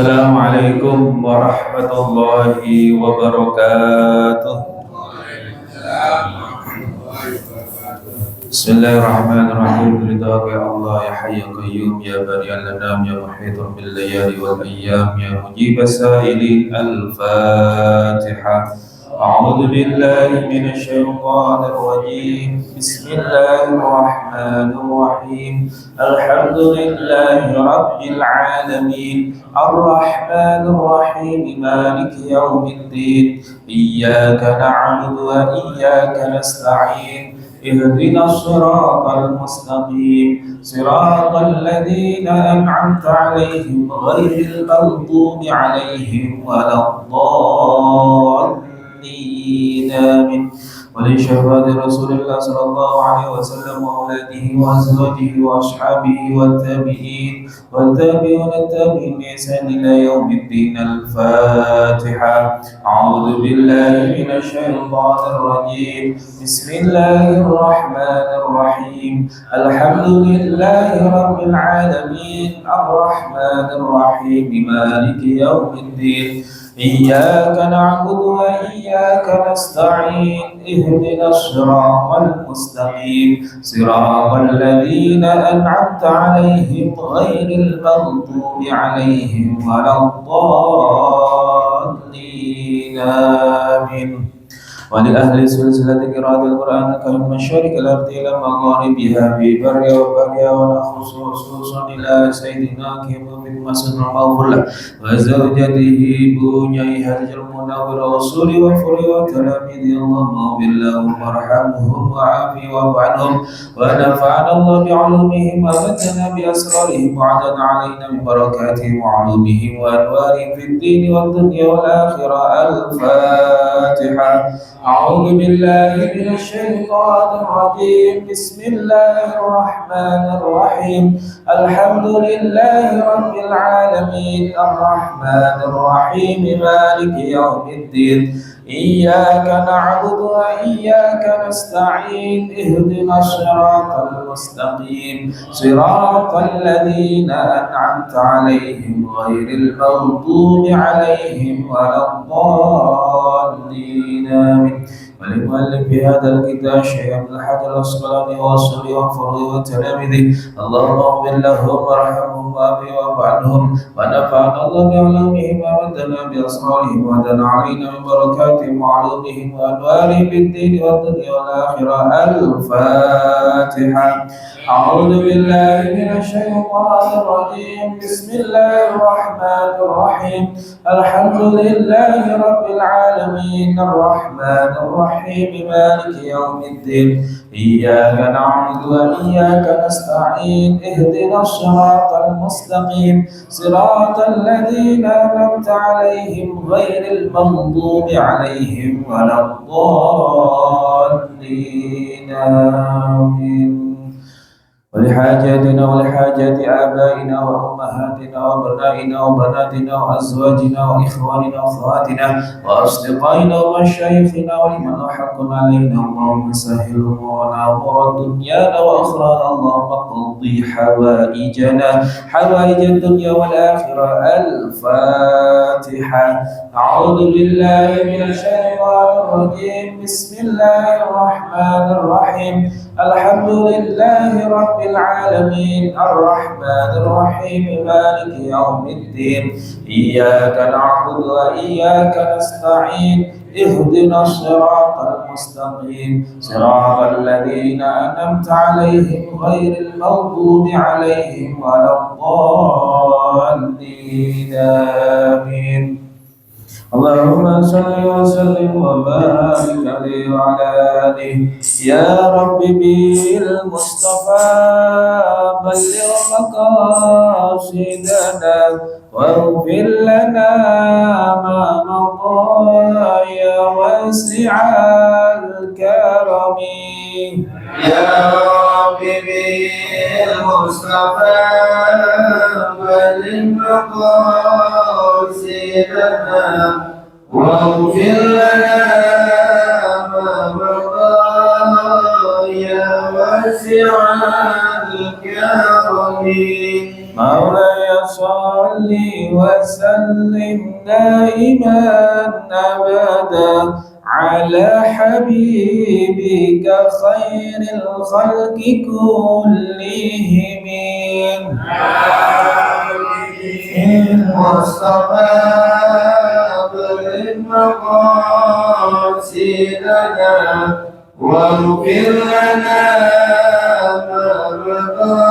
Assalamualaikum warahmatullahi wabarakatuh. Bismillahirrahmanirrahim. Ridha ya Allah ya hayy ya qayyum ya bari'al anam ya muhitun bil layali wal ayyam ya mujibas sa'ilin. Al-Fatihah. أعوذ بالله من الشيطان الرجيم. بسم الله الرحمن الرحيم. الحمد لله رب العالمين الرحمن الرحيم مالك يوم الدين إياك نعبد وإياك نستعين اهدنا الصراط المستقيم صراط الذين أنعمت عليهم غير المغضوب عليهم ولا الضالين آمين. ولشهادة رسول الله صلى الله عليه وسلم وأولاده وأزواجه وأصحابه والتابعين والتابعون التابعين بإحسان إلى يوم الدين. الفاتحة. أعوذ بالله من الشيطان الرجيم. بسم الله الرحمن الرحيم. الحمد لله رب العالمين الرحمن الرحيم مالك يوم الدين إياك نعبد وإياك نستعين اهدنا الصراط المستقيم صراط الذين أنعمت عليهم غير المغضوب عليهم ولا الضالين آمين. ولأهل سلسلة قراءة القرآن الكريم من مشارق الأرض إلى مغاربها ببر وبرها ونخص خصوصا إلى سيدنا كيم بن مسعود المغفور له وزوجته بنيها المنور والرسول وفر وتلاميذ اللهم اغفر لهم وارحمهم وعافهم واعف عنهم ونفعنا الله بعلومهم ومتنا بأسرارهم وعدنا علينا من بركاتهم وعلومهم وأنوارهم في الدين والدنيا والآخرة. الفاتحة. أعوذ بالله من الشيطان الرجيم. بسم الله الرحمن الرحيم. الحمد لله رب العالمين الرحمن الرحيم مالك يوم الدين إياك نعبد وإياك نستعين اهدنا الصراط المستقيم صراط الذين أنعمت عليهم غير المغضوب عليهم ولا الضالين آمين. ولمؤلف في هذا الكتاب شيخ عبد الحق الأصقلاني والصلي والفضل والتلاميذ اللهم اغفر لهم وارحمهم وآمين واعف عنهم ونفعنا الله بعلومهم ومدنا بأسرارهم وعدنا علينا من بركاتهم وعلومهم وأنوارهم في الدين والدنيا والآخرة. الفاتحة. أعوذ بالله من الشيطان الرجيم. بسم الله الرحمن الرحيم. الحمد لله رب العالمين الرحمن الرحيم مالك يوم الدين إياك نعبد وإياك نستعين اهدنا الصراط المستقيم صراط الذين أنعمت عليهم غير المغضوب عليهم ولا الضالين آمين. ولحاجاتنا ولحاجات آبائنا وأمهاتنا وأبنائنا وبناتنا وأزواجنا وإخواننا وأخواتنا وأصدقائنا ومشايخنا ولمن له حق علينا اللهم سهل أمورنا وأمور دنيانا وأخرانا اللهم اقضي حوائجنا حوائج الدنيا والآخرة. الفاتحة. أعوذ بالله من الشيطان الرجيم. بسم الله الرحمن الرحيم. الحمد لله رب العالمين الرحمن الرحيم مالك يوم الدين إياك نعبد وإياك نستعين اهدنا الصراط المستقيم صراط الذين أنعمت عليهم غير المغضوب عليهم ولا الضالين آمين. اللهم صل وسلم وبارك عليه وعلى آله. يا رب بالمصطفى بلغ مقاصدنا واغفر لنا ما مضى يا واسع الكرم. يا رب بالمصطفى بلغ مقاصدنا واغفر لنا ما مضى يا واسع الكرم. مولاي صل وسلم دائما أبدا على حبيبك خير الخلق كلهم المصطفى بالمقاصدنا واغفر لنا ما مضى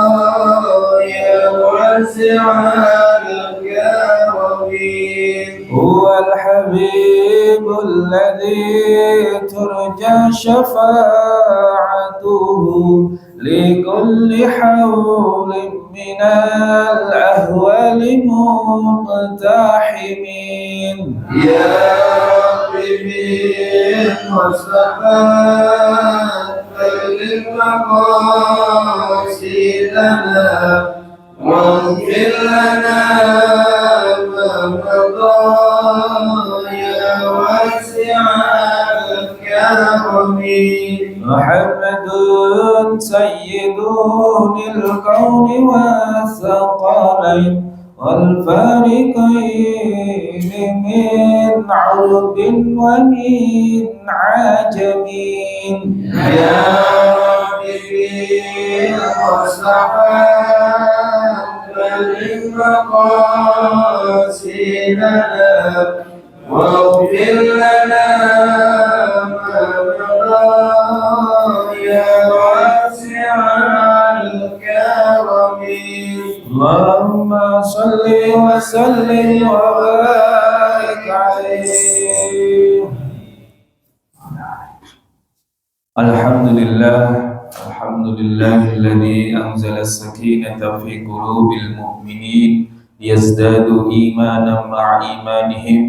يا واسع الكرم. هو الحبيب الذي ترجى شفاعته لكل حول من الأهوال مقتحمين. يا ربي بالمصطفى بلغ مقاصدنا واغفر لنا ما مضى يا واسع الكرم. محمد سيد الكون والثقلين والفارقين من عرب ومن عجم. يا ربي بالمصطفى بلغ مقاصدنا واغفر لنا ما مضى يا واسع الكرم. اللهم صل وسلم وبارك عليه. الحمد لله الذي أنزل السكينة في قلوب المؤمنين ليزدادوا إيمانا مع إيمانهم.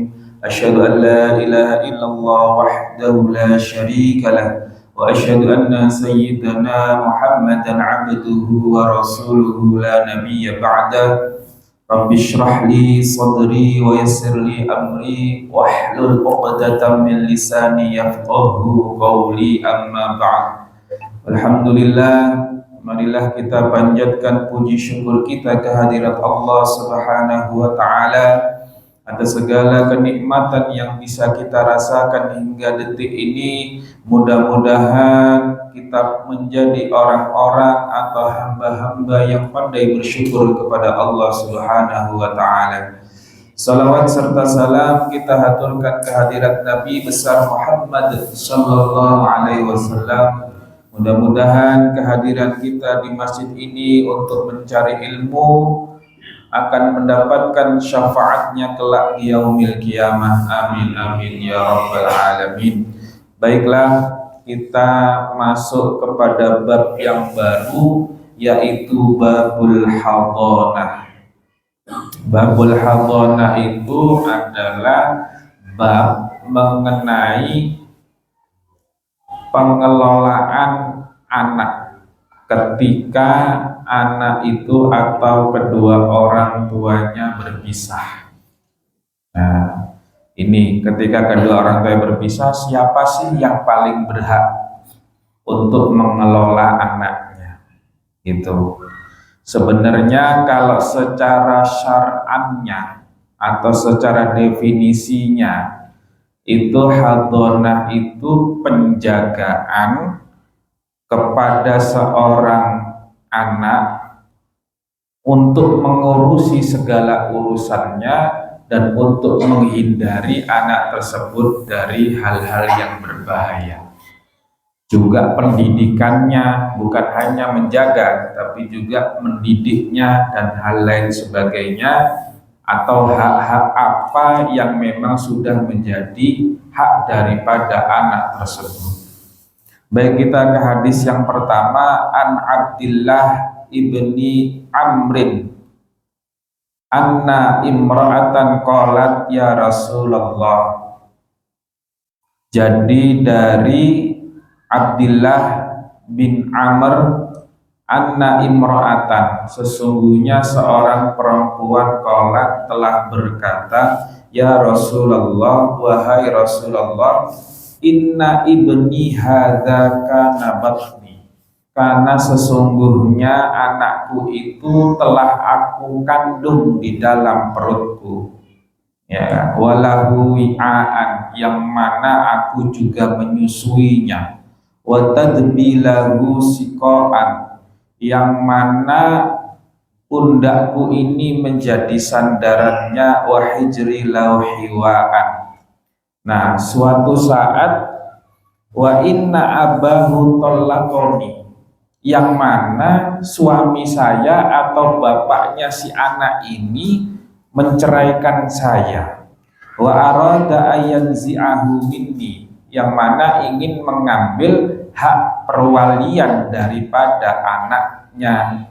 أشهد أن لا إله إلا الله وحده لا شريك له وأشهد أن سيدنا محمدا عبده ورسوله لا نبي بعده. رب اشرح لي صدري ويسر لي أمري واحلل عقدة من لساني يفقه قولي. أما بعد. Alhamdulillah, marilah kita panjatkan puji syukur kita kehadirat Allah Subhanahu wa Ta'ala atas segala kenikmatan yang bisa kita rasakan hingga detik ini. Mudah-mudahan kita menjadi orang-orang atau hamba-hamba yang pandai bersyukur kepada Allah Subhanahu wa Ta'ala. Salawat serta salam kita haturkan kehadirat Nabi besar Muhammad sallallahu alaihi wasallam. Mudah-mudahan kehadiran kita di masjid ini untuk mencari ilmu akan mendapatkan syafaatnya kelak di yaumil qiyamah. Amin amin ya rabbal alamin. Baiklah, kita masuk kepada bab yang baru, yaitu babul hadhanah. Babul hadhanah itu adalah bab mengenai pengelolaan anak ketika anak itu atau kedua orang tuanya berpisah. Nah, ini ketika kedua orang tua berpisah, siapa sih yang paling berhak untuk mengelola anaknya? Itu sebenarnya kalau secara syar'annya atau secara definisinya, itu hadhanah itu penjagaan kepada seorang anak untuk mengurusi segala urusannya dan untuk menghindari anak tersebut dari hal-hal yang berbahaya. Juga pendidikannya, bukan hanya menjaga tapi juga mendidiknya dan hal lain sebagainya, atau hak-hak apa yang memang sudah menjadi hak daripada anak tersebut. Baik, kita ke hadis yang pertama. An Abdillah ibni Amrin anna imra'atan qalat ya Rasulullah. Jadi dari Abdillah bin Amr, anna imra'atan, sesungguhnya seorang perempuan qalat telah berkata, ya Rasulullah, wahai Rasulullah, inna ibni hadza kana batni, karena sesungguhnya anak anakku itu telah aku kandung di dalam perutku, ya, walahu wi'aan, yang mana aku juga menyusuinya, wa tadbilahu siqaan, yang mana pundakku ini menjadi sandarannya, wa hijri lauhiwaan. Nah, suatu saat wa inna abahu tallaqoni, yang mana suami saya atau bapaknya si anak ini menceraikan saya, wa arada ayanzi'ahu minni, yang mana ingin mengambil hak perwalian daripada anaknya.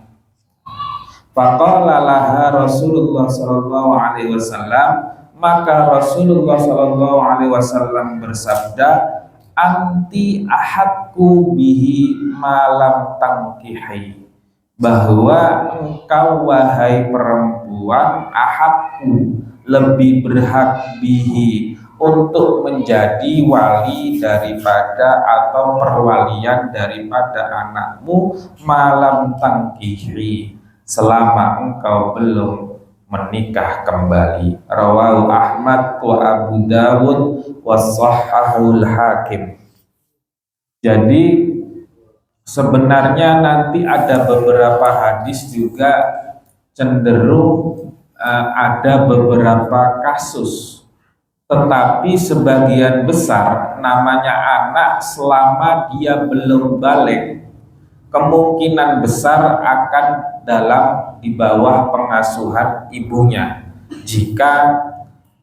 Faqala laha Rasulullah sallallahu alaihi wasallam, maka Rasulullah sallallahu alaihi wasallam bersabda, anti ahadku bihi malam tangkihi, bahwa engkau wahai perempuan ahadku lebih berhak bihi untuk menjadi wali daripada atau perwalian daripada anakmu malam tangkihi, selama engkau belum menikah kembali. Rawahu Ahmad wa Abu Dawud wa Shahhahul Hakim. Jadi sebenarnya nanti ada beberapa hadis juga cenderung ada beberapa kasus, tetapi sebagian besar namanya anak selama dia belum balik kemungkinan besar akan dalam di bawah pengasuhan ibunya jika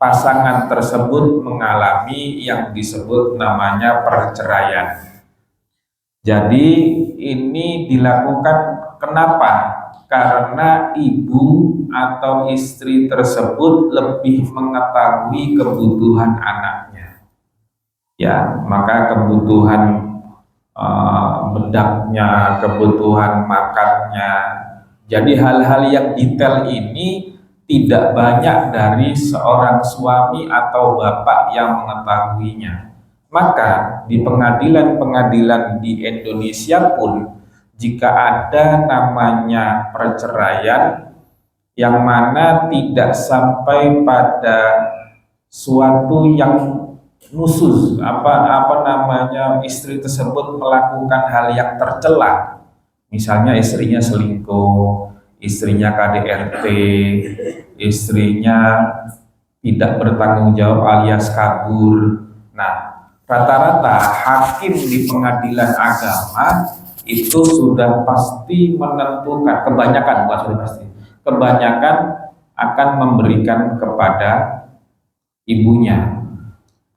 pasangan tersebut mengalami yang disebut namanya perceraian. Jadi ini dilakukan kenapa? Karena ibu atau istri tersebut lebih mengetahui kebutuhan anaknya. Ya, maka kebutuhan bedaknya, kebutuhan makannya. Jadi hal-hal yang detail ini tidak banyak dari seorang suami atau bapak yang mengetahuinya. Maka di pengadilan-pengadilan di Indonesia pun jika ada namanya perceraian yang mana tidak sampai pada suatu yang nusus, apa namanya, istri tersebut melakukan hal yang tercela, misalnya istrinya selingkuh, istrinya KDRT, istrinya tidak bertanggung jawab alias kabur. Nah, rata-rata hakim di pengadilan agama itu sudah pasti menentukan, kebanyakan, bukan sudah pasti, kebanyakan akan memberikan kepada ibunya.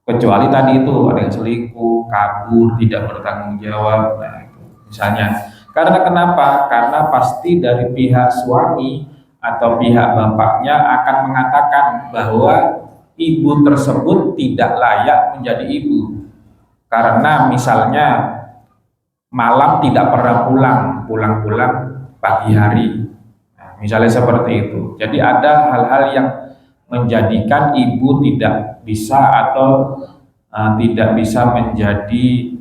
Kecuali tadi itu ada yang selingkuh, kabur, tidak bertanggung jawab, nah itu misalnya. Karena kenapa? Karena pasti dari pihak suami atau pihak bapaknya akan mengatakan bahwa ibu tersebut tidak layak menjadi ibu. Karena misalnya malam tidak pernah pulang pagi hari. Nah, misalnya seperti itu. Jadi ada hal-hal yang menjadikan ibu tidak bisa atau tidak bisa menjadi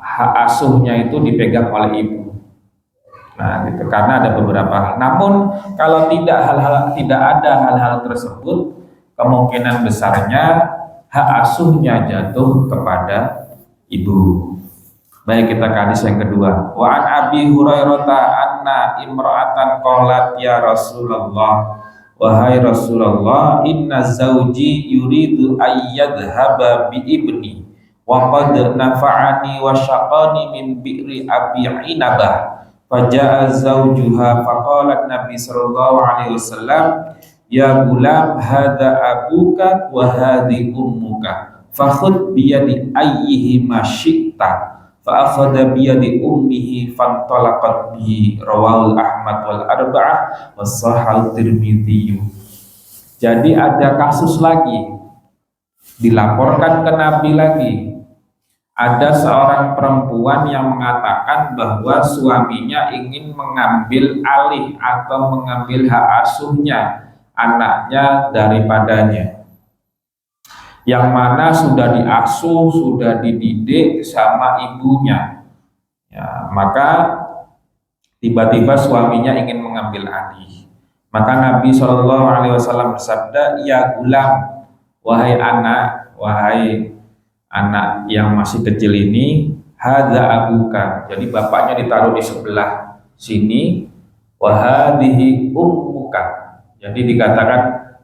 hak asuhnya itu dipegang oleh ibu. Nah, gitu. Karena ada beberapa hal. Namun kalau tidak ada hal-hal tersebut, kemungkinan besarnya hak asuhnya jatuh kepada ibu. Baik, kita ke hadis yang kedua. Wa an Abi Hurairah anna imra'atan qalat ya Rasulullah, wahai Rasulullah, inna zauji yuridu ayyadhhaba bi ibni wa qad nafa'ani wa syaqani min bi'ri Abi Inabah. Faja'a zaujuha faqalat Nabi sallallahu alaihi wasallam, ya gulam, hadza abuka wa hadhi ummuka fakhudh bi yadi ayyihima syi'ta. Fa'akhadha biyadi ummihi fantalaqat bihi. Rawahul Ahmad wal arba'ah was-sahhahu Tirmidzi. Jadi ada kasus lagi dilaporkan ke Nabi lagi. Ada seorang perempuan yang mengatakan bahwa suaminya ingin mengambil alih atau mengambil hak asuhnya anaknya daripadanya, yang mana sudah diasuh, sudah dididik sama ibunya. Ya, maka Tiba-tiba suaminya ingin mengambil alih. Maka Nabi Shallallahu Alaihi Wasallam bersabda, ya gulam, wahai anak yang masih kecil ini, hadza abuka. Jadi bapaknya ditaruh di sebelah sini, wahadihi ummuka. Jadi dikatakan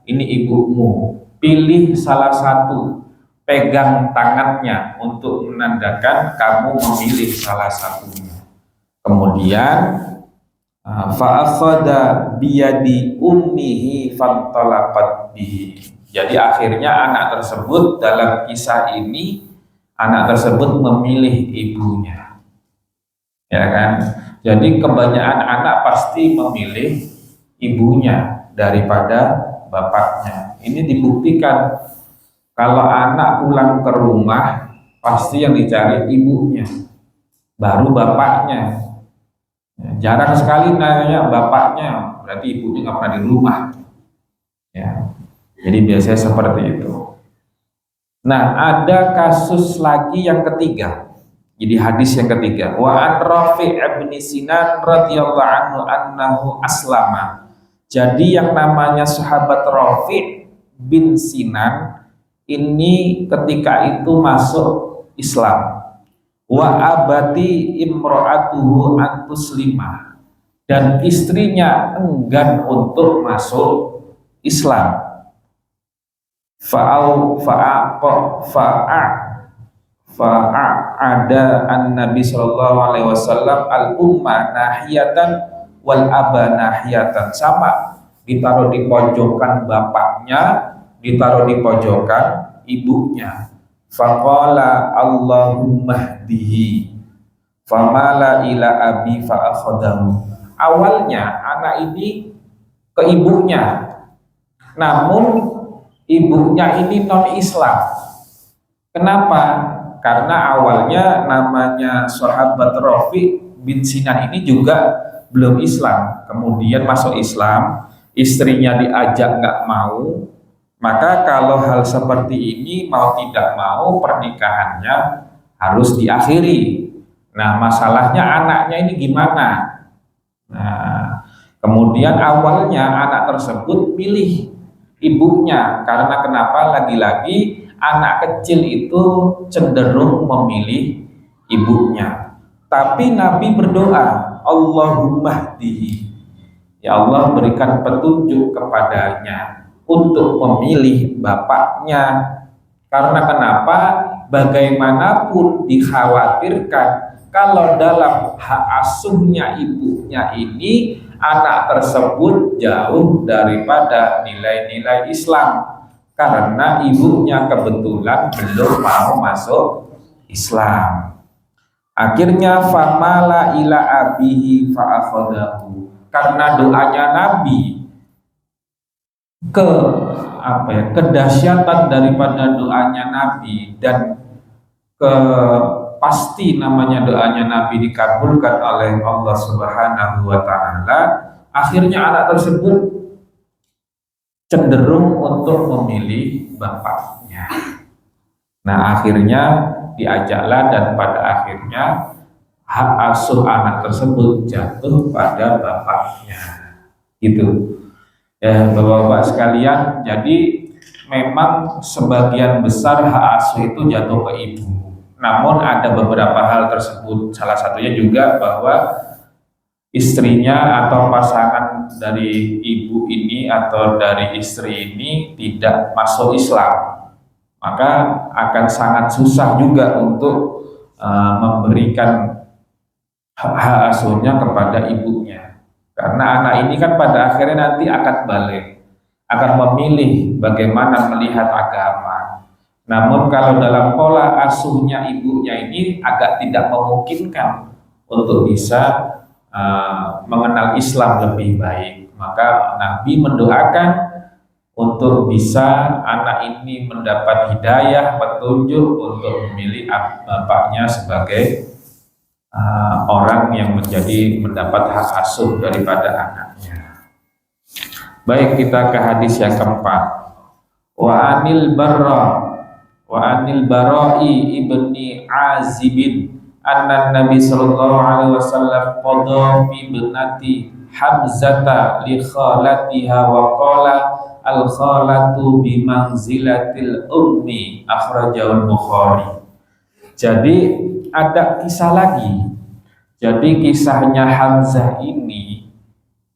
ini ibumu. Pilih salah satu, pegang tangannya untuk menandakan kamu memilih salah satunya. Kemudian fa'akhadha biyadi ummihi fantalaqat bihi. Jadi akhirnya anak tersebut dalam kisah ini, anak tersebut memilih ibunya. Ya kan? Jadi kebanyakan anak pasti memilih ibunya daripada bapaknya. Ini dibuktikan kalau anak pulang ke rumah pasti yang dicari ibunya, baru bapaknya. Jarang sekali nanya bapaknya, berarti ibunya nggak pernah di rumah. Ya, jadi biasanya seperti itu. Nah, ada kasus lagi yang ketiga. Jadi hadis yang ketiga, wa an Rafi' bin Sinan radhiyallahu anhu annahu aslama. Jadi yang namanya sahabat Rafi' bin Sinan ini ketika itu masuk Islam. Wa abati imro'atuhu antuslima, dan istrinya enggan untuk masuk Islam. Ada an-nabi sallallahu alaihi wasallam al-umma nahiyatan wal aba nahiyatan, sama ditaruh di pojokan bapaknya, ditaruh di pojokan ibunya. Faqala Allahumma hdihi famala ila abi fa'akhadahu. Awalnya anak ini ke ibunya, namun ibunya ini non Islam. Kenapa? Karena awalnya namanya sahabat Rafi' bin Sinan ini juga belum Islam, kemudian masuk Islam, istrinya diajak nggak mau. Maka kalau hal seperti ini mau tidak mau pernikahannya harus diakhiri. Nah, masalahnya anaknya ini gimana? Nah, kemudian awalnya anak tersebut pilih ibunya, karena kenapa? Lagi-lagi anak kecil itu cenderung memilih ibunya. Tapi Nabi berdoa, Allahumma hdihi, ya Allah berikan petunjuk kepadanya untuk memilih bapaknya. Karena kenapa? Bagaimanapun dikhawatirkan kalau dalam hak asuhnya ibunya ini anak tersebut jauh daripada nilai-nilai Islam, karena ibunya kebetulan belum mau masuk Islam. Akhirnya famala ila abihi fa'akhadahu, karena doanya Nabi, kedahsyatan daripada doanya Nabi dan pasti namanya doanya Nabi dikabulkan oleh Allah Subhanahu wa taala. Akhirnya anak tersebut cenderung untuk memilih bapaknya. Nah, akhirnya diajaklah, dan pada akhirnya hak asuh anak tersebut jatuh pada bapaknya. Gitu. Ya, Bapak-bapak sekalian, jadi memang sebagian besar hak asuh itu jatuh ke ibu. Namun ada beberapa hal tersebut, salah satunya juga bahwa istrinya atau pasangan dari ibu ini atau dari istri ini tidak masuk Islam, maka akan sangat susah juga untuk memberikan hak asuhnya kepada ibunya. Karena anak ini kan pada akhirnya nanti akan balik, akan memilih bagaimana melihat agama. Namun kalau dalam pola asuhnya ibunya ini agak tidak memungkinkan untuk bisa mengenal Islam lebih baik, maka Nabi mendoakan untuk bisa anak ini mendapat hidayah, petunjuk untuk memilih bapaknya sebagai orang yang mendapat hak asuh daripada anaknya. Baik, kita ke hadis yang keempat. Wa anil Bara'i ibni Azibin anna Nabi sallallahu alaihi wasallam qada fi ibnati Hamzata li khalatiha wa qala al khalatu bi manzilatil ummi, akhrajahu Bukhari. Jadi ada kisah lagi. Jadi kisahnya Hamzah ini,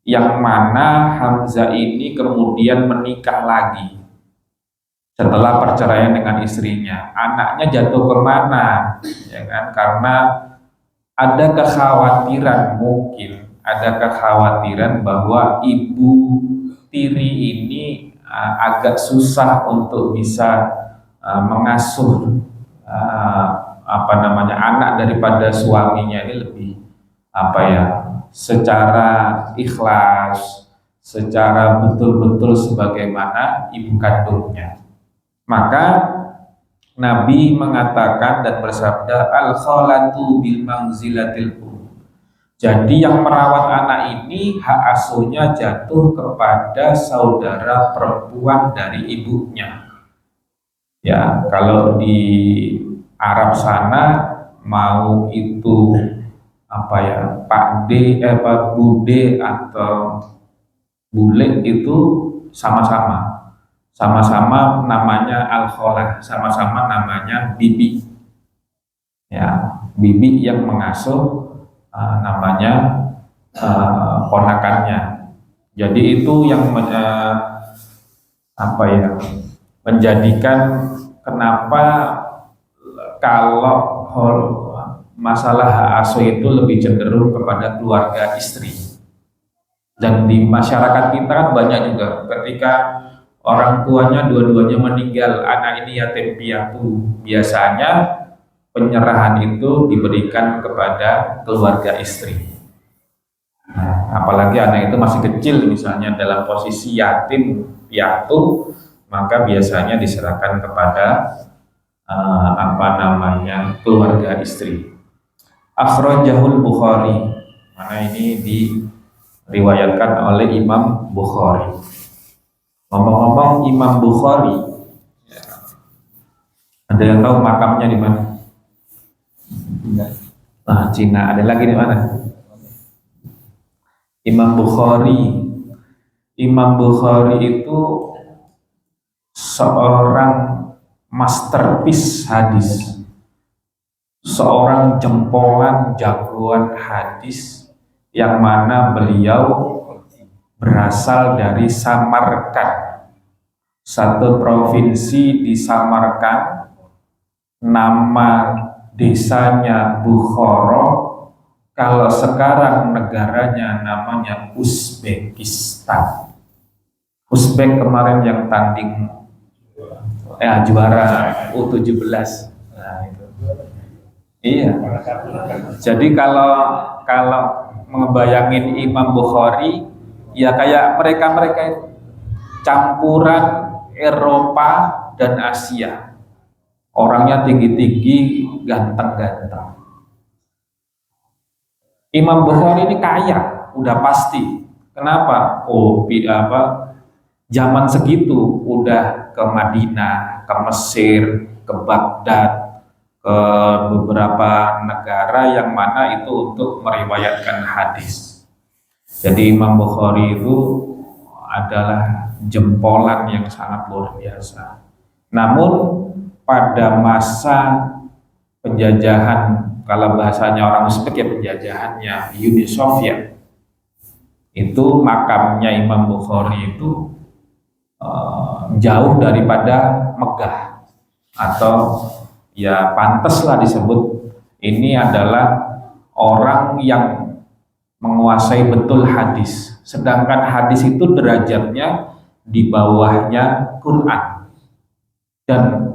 yang mana Hamzah ini kemudian menikah lagi setelah perceraian dengan istrinya. Anaknya jatuh ke mana? Ya kan? Karena ada kekhawatiran, mungkin ada kekhawatiran bahwa ibu tiri ini agak susah untuk bisa mengasuh anak daripada suaminya ini lebih secara ikhlas, secara betul-betul sebagaimana ibu kandungnya. Maka Nabi mengatakan dan bersabda, al khalatu bil manzilatil um. Jadi yang merawat anak ini hak asuhnya jatuh kepada saudara perempuan dari ibunya. Ya, kalau di Arab sana mau itu Pak D, Bude atau Bule itu sama-sama namanya al-kholah, sama-sama namanya bibi. Ya, bibi yang mengasuh namanya ponakannya. Jadi itu yang menjadikan kenapa kalau masalah hak asuh itu lebih cenderung kepada keluarga istri. Dan di masyarakat kita kan banyak juga ketika orang tuanya dua-duanya meninggal, anak ini yatim piatu, biasanya penyerahan itu diberikan kepada keluarga istri. Nah, apalagi anak itu masih kecil, misalnya dalam posisi yatim piatu, maka biasanya diserahkan kepada keluarga istri. Akhrajahul Bukhari, mana ini diriwayatkan oleh Imam Bukhari. Ngomong-ngomong Imam Bukhari, ada yang tahu makamnya di mana? Nah, Cina. Ada lagi di mana? Imam Bukhari itu seorang masterpiece hadis, seorang jempolan jagoan hadis, yang mana beliau berasal dari Samarkand, satu provinsi di Samarkand. Nama desanya Bukhara, kalau sekarang negaranya namanya Uzbekistan. Uzbek kemarin yang tanding juara U17. Nah, itu. Iya. Jadi kalau ngebayangin Imam Bukhari, ya kayak mereka itu campuran Eropa dan Asia. Orangnya tinggi-tinggi, ganteng-ganteng. Imam Bukhari ini kaya, udah pasti. Kenapa? Zaman segitu udah ke Madinah, ke Mesir, ke Baghdad, ke beberapa negara yang mana itu untuk meriwayatkan hadis. Jadi Imam Bukhari itu adalah jempolan yang sangat luar biasa. Namun pada masa penjajahan, kalau bahasanya orang Uzbek ya penjajahannya Uni Soviet, itu makamnya Imam Bukhari itu jauh daripada megah, atau ya pantaslah disebut ini adalah orang yang menguasai betul hadis, sedangkan hadis itu derajatnya di bawahnya Quran. Dan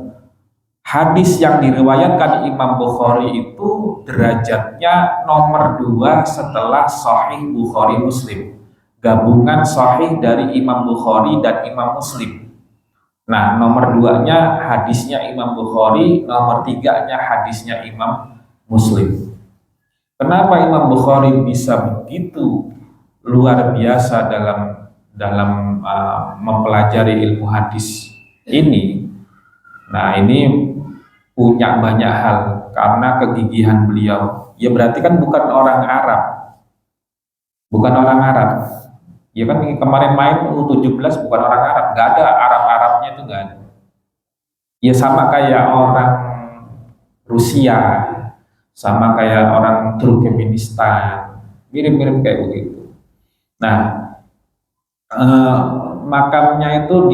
hadis yang diriwayatkan Imam Bukhari itu derajatnya nomor 2 setelah Sahih Bukhari Muslim, gabungan Sahih dari Imam Bukhari dan Imam Muslim. Nah, nomor 2-nya hadisnya Imam Bukhari, nomor 3-nya hadisnya Imam Muslim. Kenapa Imam Bukhari bisa begitu luar biasa dalam mempelajari ilmu hadis ini? Nah, ini punya banyak hal karena kegigihan beliau. Ya berarti kan bukan orang Arab, bukan orang Arab. Ya kan kemarin main U17 bukan orang Arab, nggak ada Arab-Arabnya itu nggak ada. Ya sama kayak orang Rusia, sama kayak orang Turkmenistan, mirip-mirip kayak begitu. Nah, eh, makamnya itu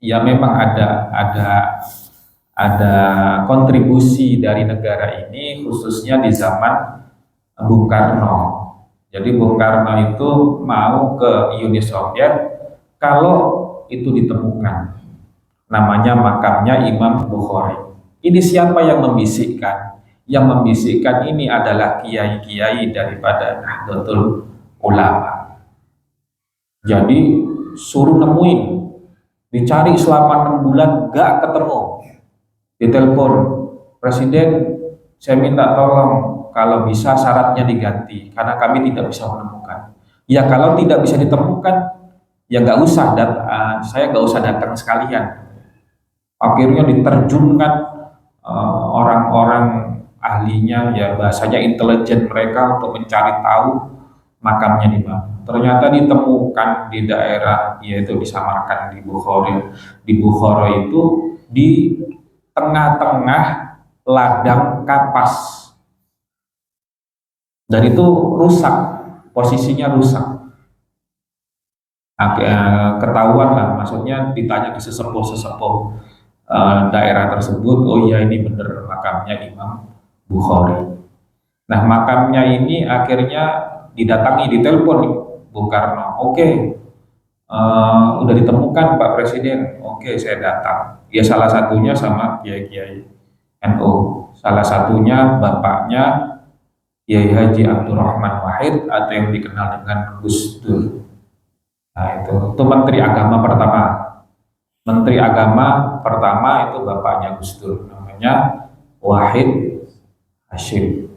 ya memang ada kontribusi dari negara ini khususnya di zaman Bung Karno. Jadi Bung Karno itu mau ke Uni Soviet kalau itu ditemukan namanya makamnya Imam Bukhari. Ini siapa yang membisikkan? Yang membisikkan ini adalah kiai-kiai daripada Nahdlatul Ulama. Jadi suruh nemuin, dicari selama 6 bulan gak ketemu. Ditelepon, Presiden, saya minta tolong kalau bisa syaratnya diganti karena kami tidak bisa menemukan. Ya kalau tidak bisa ditemukan, ya nggak usah saya nggak usah datang sekalian. Akhirnya diterjunkan orang-orang ahlinya, ya bahasanya intelijen mereka untuk mencari tahu makamnya di mana. Ternyata ditemukan di daerah, yaitu di Samarkand di Bukhara. Di Bukhara itu di tengah-tengah ladang kapas, dan itu rusak, posisinya rusak. Ketahuan lah, maksudnya ditanya ke sesepuh-sesepuh daerah tersebut, oh iya ini bener makamnya Imam Bukhari. Nah makamnya ini akhirnya didatangi, ditelepon Bung Karno, oke, udah ditemukan Pak Presiden, oke saya datang. Ya salah satunya sama kiai-kiai NU, salah satunya bapaknya Kiai Haji Abdurrahman Wahid atau yang dikenal dengan Gus Dur. Nah itu Menteri Agama pertama. Menteri Agama pertama itu bapaknya Gus Dur, namanya Wahid Hashim.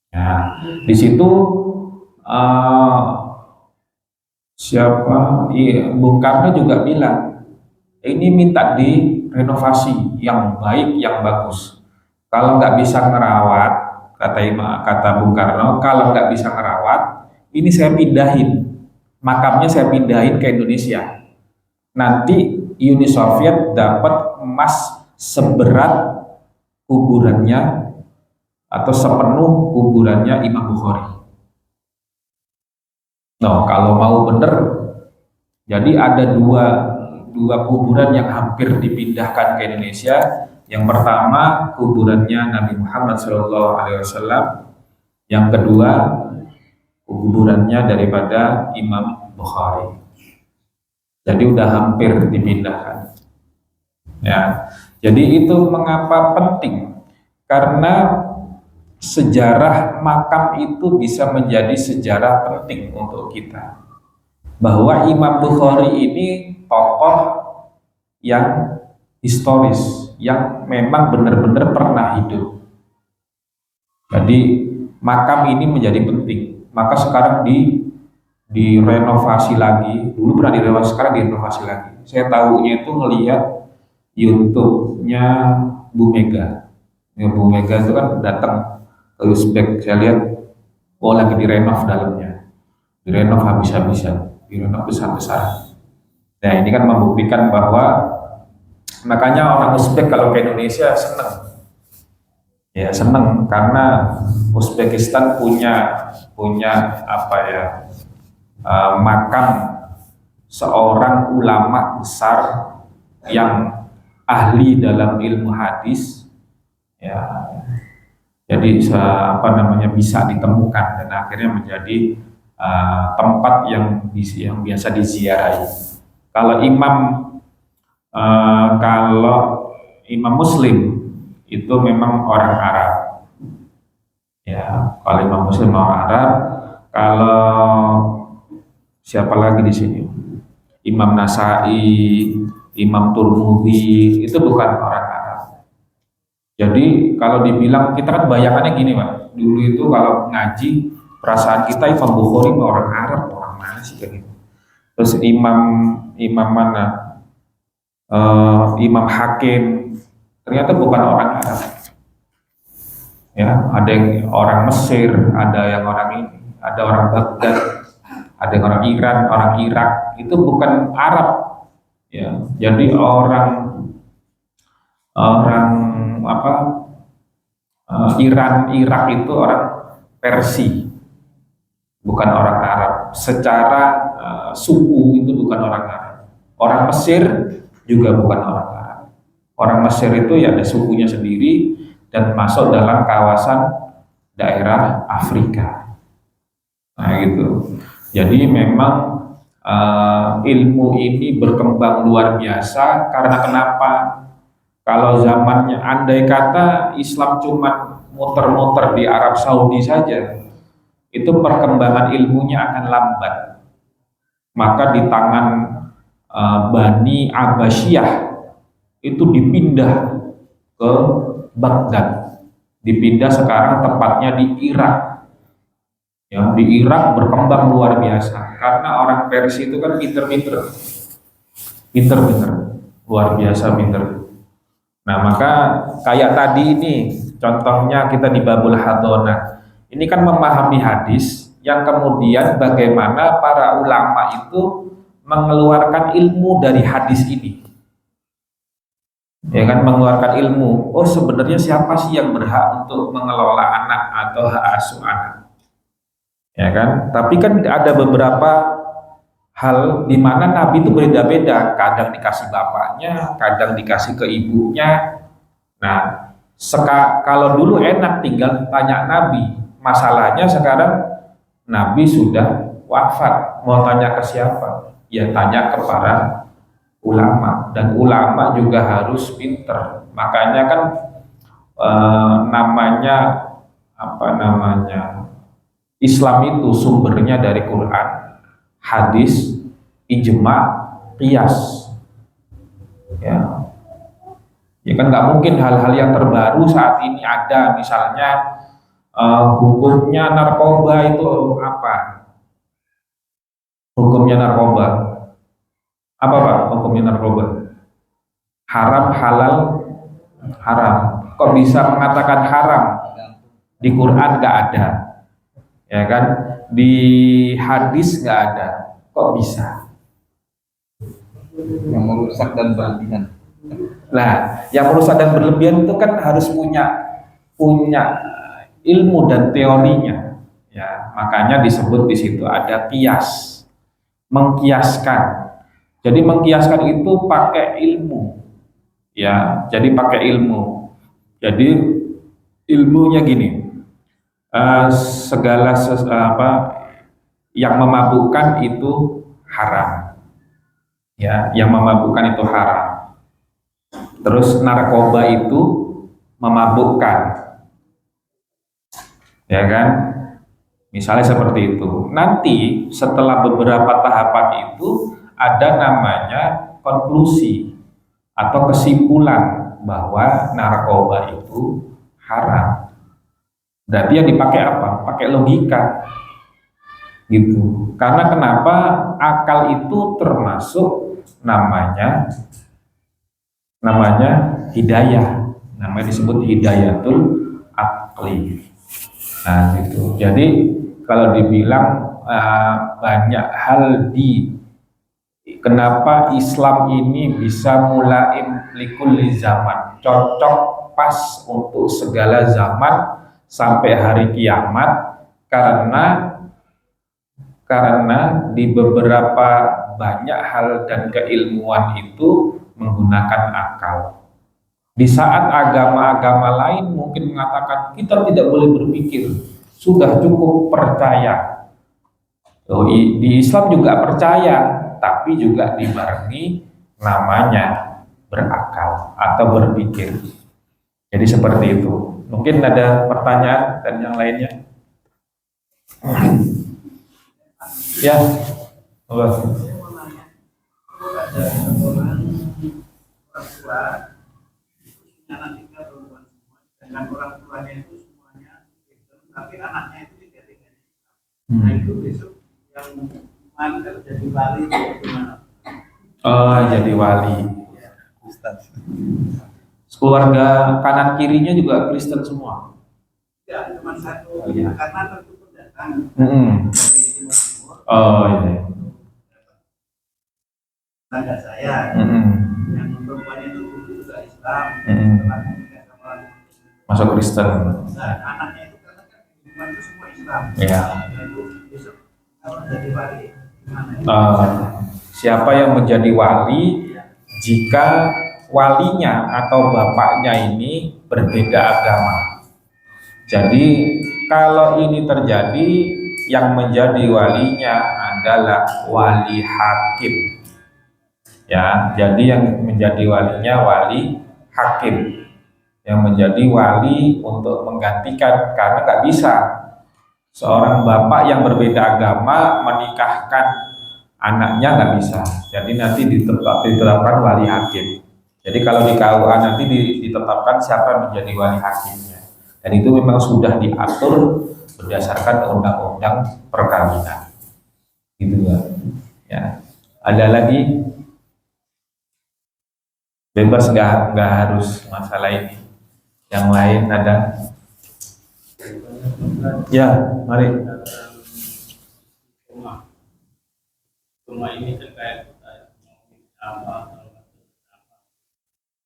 Nah, di situ Bung Karno juga bilang, ini minta direnovasi yang baik, yang bagus. Kalau nggak bisa ngerawat, kata Bung Karno, kalau nggak bisa ngerawat, ini saya pindahin, makamnya saya pindahin ke Indonesia. Nanti Uni Soviet dapat emas seberat kuburannya atau sepenuh kuburannya Imam Bukhari. Nah, kalau mau bener, jadi ada dua kuburan yang hampir dipindahkan ke Indonesia. Yang pertama kuburannya Nabi Muhammad SAW, yang kedua kuburannya daripada Imam Bukhari. Jadi udah hampir dipindahkan. Ya, jadi itu mengapa penting? Karena sejarah makam itu bisa menjadi sejarah penting untuk kita. Bahwa Imam Bukhari ini tokoh yang historis, yang memang benar-benar pernah hidup. Jadi makam ini menjadi penting. Maka sekarang direnovasi lagi. Dulu pernah direnovasi, sekarang direnovasi lagi. Saya tahunya itu ngelihat YouTube-nya Bu Mega. Ya, Bu Mega itu kan datang ke Uzbek, saya lihat, oh lagi direnov dalamnya, direnov habis-habisan, direnov besar-besar. Nah ini kan membuktikan bahwa, makanya orang Uzbek kalau ke Indonesia seneng, ya seneng karena Uzbekistan punya makam seorang ulama besar yang ahli dalam ilmu hadis, ya. Jadi bisa ditemukan dan akhirnya menjadi tempat yang biasa diziarahi. Kalau Imam Muslim itu memang orang Arab. Ya, kalau Imam Muslim orang Arab. Kalau siapa lagi di sini? Imam Nasai, Imam Turmudi itu bukan orang Arab. Jadi kalau dibilang, kita kan bayangannya gini Pak, dulu itu kalau ngaji perasaan kita Imam Bukhari orang Arab, orang mana sih kayak gitu. Terus imam mana? Imam Hakim, ternyata bukan orang Arab. Ya, ada yang orang Mesir, ada yang orang ini, ada orang Baghdad, ada yang orang Iran, orang Irak, itu bukan Arab. Ya, jadi orang apa Iran, Irak itu orang Persia, bukan orang Arab. Secara suku itu bukan orang Arab. Orang Mesir juga bukan orang Arab. Orang Mesir itu ya ada sukunya sendiri dan masuk dalam kawasan daerah Afrika. Nah gitu. Jadi memang ilmu ini berkembang luar biasa karena kenapa? Kalau zamannya andai kata Islam cuma muter-muter di Arab Saudi saja, itu perkembangan ilmunya akan lambat. Maka di tangan Bani Abbasiyah itu dipindah ke Baghdad, dipindah sekarang tepatnya di Irak. Ya, di Irak berkembang luar biasa karena orang Persia itu kan pinter-pinter, luar biasa pinter. Nah maka kayak tadi ini contohnya kita di Babul Hadonah, ini kan memahami hadis yang kemudian bagaimana para ulama itu mengeluarkan ilmu dari hadis ini. Ya kan, mengeluarkan ilmu. Oh sebenarnya siapa sih yang berhak untuk mengelola anak atau hak asuh anak? Ya kan? Tapi kan ada beberapa hal di mana Nabi itu beda-beda. Kadang dikasih bapaknya, kadang dikasih ke ibunya. Nah, kalau dulu enak tinggal tanya Nabi. Masalahnya sekarang Nabi sudah wafat. Mau tanya ke siapa? Ya tanya ke para ulama, dan ulama juga harus pinter. Makanya kan Islam itu sumbernya dari Quran, hadis, ijma, qiyas. Ya kan nggak mungkin hal-hal yang terbaru saat ini ada, misalnya hukumnya narkoba itu apa? Hukumnya narkoba apa Pak? Hukumnya narkoba haram, halal, haram. Kok bisa mengatakan haram? Di Quran nggak ada, ya kan? Di hadis nggak ada. Kok bisa? Yang merusak dan berlebihan. Nah, yang merusak dan berlebihan itu kan harus punya ilmu dan teorinya. Ya, makanya disebut di situ ada kias, mengkiaskan. Jadi mengkiaskan itu pakai ilmu. Ya, jadi pakai ilmu. Jadi ilmunya gini. Segala yang memabukkan itu haram. Ya, yang memabukkan itu haram. Terus narkoba itu memabukkan. Ya kan? Misalnya seperti itu. Nanti setelah beberapa tahapan itu ada namanya konklusi atau kesimpulan bahwa narkoba itu haram. Berarti yang dipakai apa? Pakai logika. Gitu. Karena kenapa? Akal itu termasuk namanya hidayah. Namanya disebut hidayatul akli. Nah, gitu. Jadi kalau dibilang banyak hal kenapa Islam ini bisa mulaim likulli zaman, cocok pas untuk segala zaman sampai hari kiamat, karena di beberapa banyak hal dan keilmuan itu menggunakan akal. Di saat agama-agama lain mungkin mengatakan kita tidak boleh berpikir, sudah cukup percaya. Di Islam juga percaya, tapi juga dibarengi namanya berakal atau berpikir. Jadi seperti itu. Mungkin ada pertanyaan dan yang lainnya. Ya, Allah. Dengan orang tuanya itu semuanya Kristen, tapi anaknya itu tidak. Nah itu besok yang manggil jadi wali itu gimana? Oh, jadi wali. Ya, Ustaz. keluarga kanan kirinya juga Kristen semua. Ya, cuma satu Iya. karena tentu pendatang Mm-mm. dari Timur Timur, Oh iya. tangga saya Mm-mm. yang perempuan itu dulu juga Islam, Mm-mm. setelah menikah sama orang Masuk Kristen. Nah, anaknya itu karena kan lingkungan itu semua Islam. Iya. Nah, itu besok kalau jadi wali gimana ya? Siapa yang menjadi wali jika walinya atau bapaknya ini berbeda agama. Jadi kalau ini terjadi, yang menjadi walinya adalah wali hakim. Ya, jadi yang menjadi walinya wali hakim, yang menjadi wali untuk menggantikan, karena nggak bisa seorang bapak yang berbeda agama menikahkan anaknya, nggak bisa. Jadi nanti ditetapkan wali hakim. Jadi kalau di KUA nanti ditetapkan siapa yang menjadi wali hakimnya, dan itu memang sudah diatur berdasarkan undang-undang perkawinan, gitu ya. Ada lagi? Bebas, nggak harus masalah ini. Yang lain ada? Ya, mari. Rumah ini terkait apa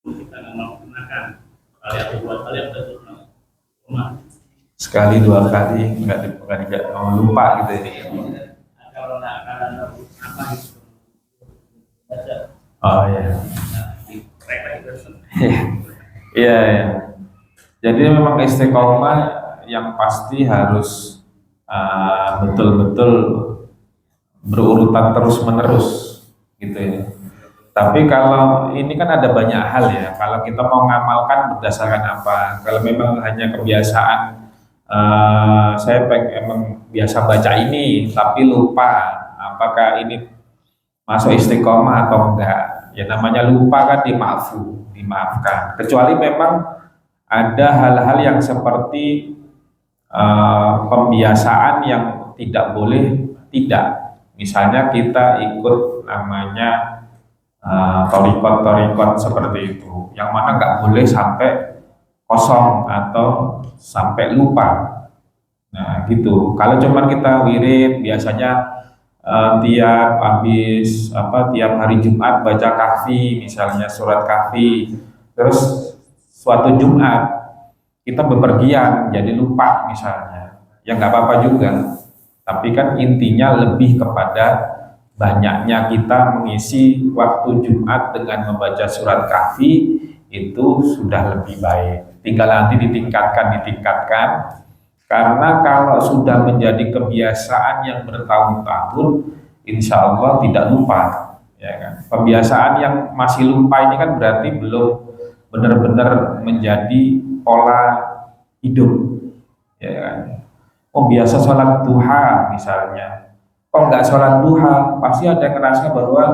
kita nggak mau kenakan kali atau dua kali atau rumah Sekali dua kali nggak mau lupa gitu ya. kalau karena apa itu Oh ya. Iya ya. Jadi memang istiqomah yang pasti harus betul-betul berurutan terus menerus gitu ya. Tapi kalau ini kan ada banyak hal ya. Kalau kita mau ngamalkan berdasarkan apa? Kalau memang hanya kebiasaan, saya emang biasa baca ini, tapi lupa apakah ini masuk istiqomah atau enggak. Ya namanya lupa kan dimaafkan. Kecuali memang ada hal-hal yang seperti pembiasaan yang tidak boleh tidak. Misalnya kita ikut namanya torikot seperti itu, yang mana nggak boleh sampai kosong atau sampai lupa. Nah gitu. Kalau cuman kita wirid biasanya tiap hari Jumat baca kahfi, misalnya surat kahfi, terus suatu Jumat kita bepergian jadi lupa misalnya, ya nggak apa-apa juga. Tapi kan intinya lebih kepada banyaknya kita mengisi waktu Jumat dengan membaca surat kahfi, itu sudah lebih baik. Tinggal nanti ditingkatkan. Karena kalau sudah menjadi kebiasaan yang bertahun-tahun, insya Allah tidak lupa, ya kan? Kebiasaan yang masih lupa ini kan berarti belum benar-benar menjadi pola hidup, ya kan? Oh biasa sholat duha misalnya, kok nggak sholat duha, pasti ada yang ngerasa bahwa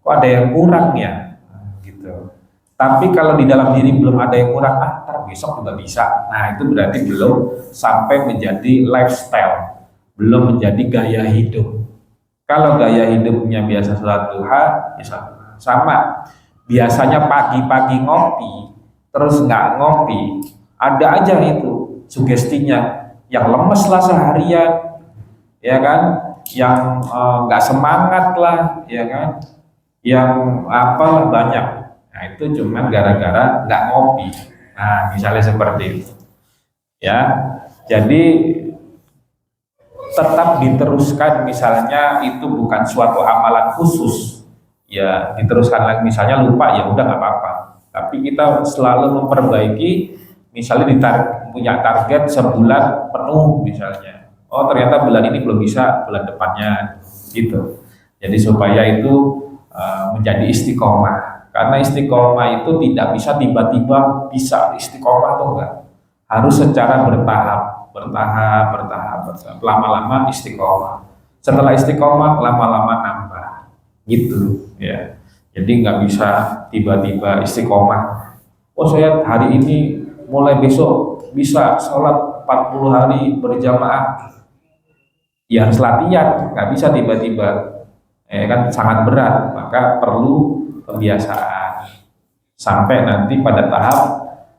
kok ada yang kurang ya, gitu. Tapi kalau di dalam diri belum ada yang kurang, ntar besok juga bisa. Nah itu berarti belum sampai menjadi lifestyle, belum menjadi gaya hidup. Kalau gaya hidupnya biasa sholat duha, ya sama. Biasanya pagi-pagi ngopi, terus nggak ngopi, ada aja itu sugestinya, yang lemes lah seharian, ya kan? Yang nggak semangat lah, ya kan? Yang apalah banyak. Nah itu cuman gara-gara nggak ngopi. Nah misalnya seperti itu, ya. Jadi tetap diteruskan, misalnya itu bukan suatu amalan khusus, ya diteruskan lagi. Misalnya lupa, ya udah nggak apa-apa. Tapi kita selalu memperbaiki. Misalnya punya target sebulan penuh misalnya. Oh ternyata bulan ini belum bisa, bulan depannya, gitu. Jadi supaya itu menjadi istiqomah. Karena istiqomah itu tidak bisa tiba-tiba bisa istiqomah atau enggak. Harus secara bertahap. Lama-lama istiqomah. Setelah istiqomah, lama-lama nambah. Gitu, ya. Jadi nggak bisa tiba-tiba istiqomah. Oh saya hari ini mulai besok bisa sholat 40 hari berjamaah. Ya harus latihan, nggak bisa tiba-tiba. Kan sangat berat, maka perlu kebiasaan. sampai nanti pada tahap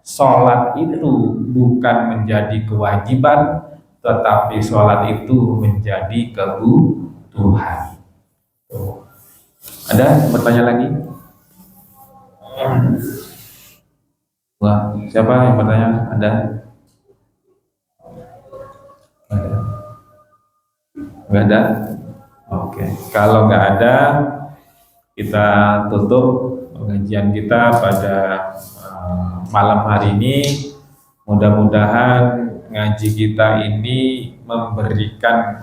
sholat itu bukan menjadi kewajiban, tetapi sholat itu menjadi kebutuhan. Tuh. Ada bertanya lagi? Wah, siapa yang bertanya? Ada? Ada? Nggak ada? Oke, kalau nggak ada, kita tutup pengajian kita pada malam hari ini. Mudah-mudahan ngaji kita ini memberikan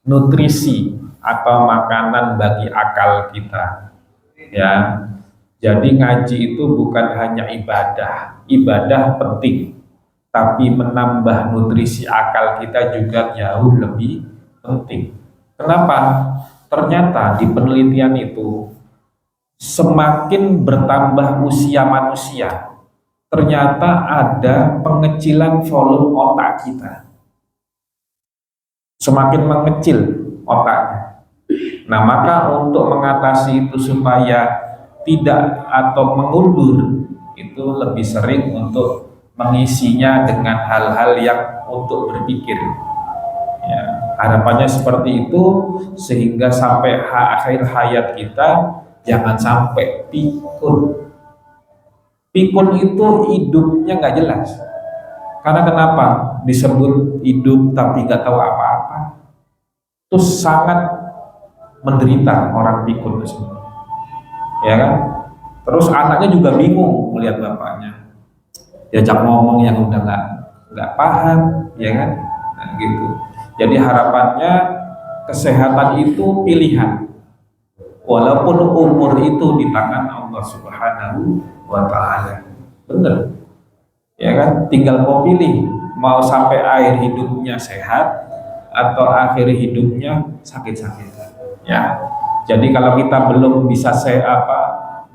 nutrisi atau makanan bagi akal kita, ya. Jadi ngaji itu bukan hanya ibadah penting, tapi menambah nutrisi akal kita juga jauh lebih penting. Kenapa? Ternyata di penelitian itu semakin bertambah usia manusia, ternyata ada pengecilan volume otak kita. Semakin mengecil otaknya. Nah, maka untuk mengatasi itu supaya tidak atau mengundur, itu lebih sering untuk mengisinya dengan hal-hal yang untuk berpikir. Ya, harapannya seperti itu sehingga sampai akhir hayat kita jangan sampai pikun. Pikun itu hidupnya nggak jelas. Karena kenapa? Disebut hidup tapi nggak tahu apa-apa. Itu sangat menderita orang pikun tersebut. Ya kan? Terus anaknya juga bingung melihat bapaknya. Diajak ngomong yang udah nggak paham, ya kan? Nah, gitu. Jadi harapannya kesehatan itu pilihan. Walaupun umur itu di tangan Allah Subhanahu wa Ta'ala. Bener, ya kan? Tinggal mau pilih mau sampai akhir hidupnya sehat atau akhir hidupnya sakit-sakitan. Ya, jadi kalau kita belum bisa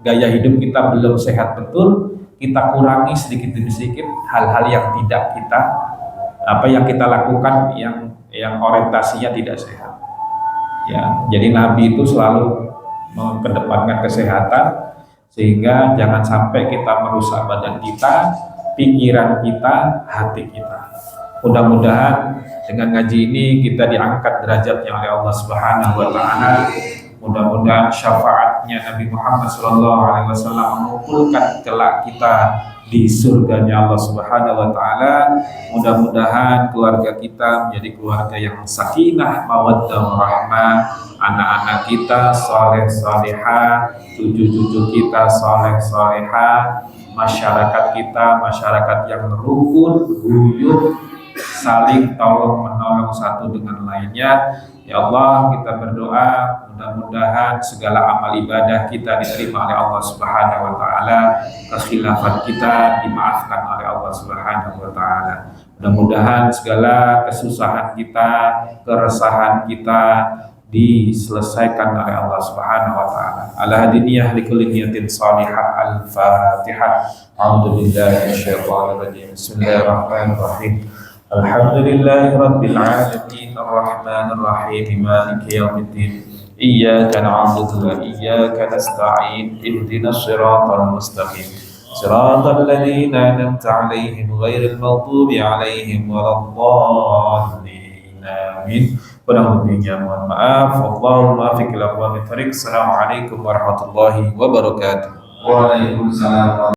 gaya hidup kita belum sehat betul, kita kurangi sedikit demi sedikit hal-hal yang tidak kita yang kita lakukan yang orientasinya tidak sehat. Ya, jadi Nabi itu selalu mengedepankan kesehatan sehingga jangan sampai kita merusak badan kita, pikiran kita, hati kita. Mudah-mudahan dengan ngaji ini kita diangkat derajatnya oleh Allah Subhanahu wa Ta'ala. Mudah-mudahan syafaatnya Nabi Muhammad SAW mengumpulkan kelak kita di surganya Allah Subhanahu wa Ta'ala. Mudah-mudahan keluarga kita menjadi keluarga yang sakinah, mawaddah, warahmah. Anak-anak kita soleh solehah, cucu-cucu kita soleh solehah, masyarakat kita masyarakat yang rukun, guyup, saling tolong menolong satu dengan lainnya. Ya Allah, kita berdoa mudah-mudahan segala amal ibadah kita diterima oleh Allah Subhanahu wa Ta'ala, kekhilafan kita dimaafkan oleh Allah Subhanahu wa Ta'ala. Mudah-mudahan segala kesusahan kita, keresahan kita diselesaikan oleh Allah Subhanahu wa Ta'ala. Ala hadiniyah likulli niyatin salihah. Al-Fatihah. A'udzu billahi minasyaitonir rajim. Bismillahirrahmanirrahim. Alhamdulillahi rabbil alamin arrahmanir rahim maliki yaumiddin. Iyyaka na'budu wa iyyaka nasta'in. Ihdinas siratal mustaqim. Siratal ladzina an'amta 'alaihim ghairil maghdubi 'alaihim waladdallin. Amin. Mohon maaf. Allahumma fiqil aqwamit thariq. Assalamualaikum warahmatullahi wabarakatuh. Waalaikumsalam.